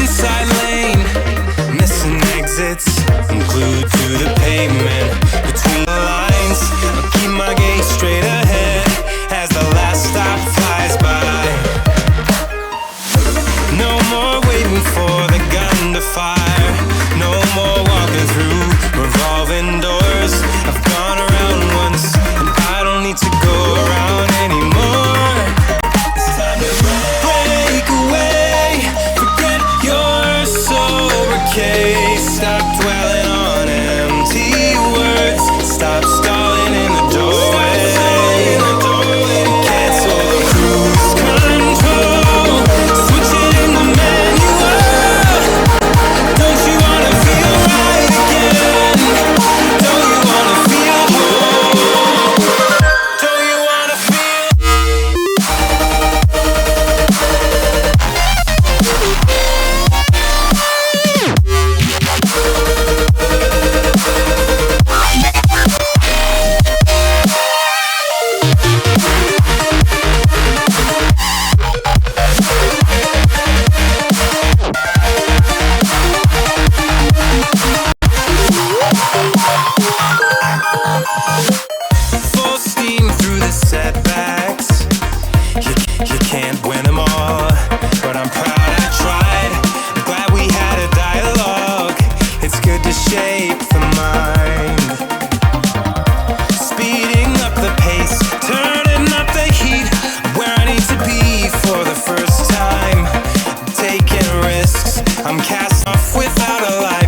inside lane, missing exits. I'm glued to the pavement between the lines. I'll keep my gaze straight ahead as the last stop flies by. No more waiting for the gun to fire. No more walking through revolving doors. I've gone around once and I don't need to go around anymore. It's time to break away. Forget your sober case. Stop dwelling on empty words. Stop stalling in the doorway. Cancel the cruise control. Switch it in the manual. Don't you wanna feel right again? Don't you wanna feel whole? Don't you wanna feel? Full steam through the setbacks. You can't win them all, but I'm proud I tried. I'm glad we had a dialogue. It's good to shape the mind. Speeding up the pace, turning up the heat. I'm where I need to be for the first time. Taking risks, I'm cast off without a light.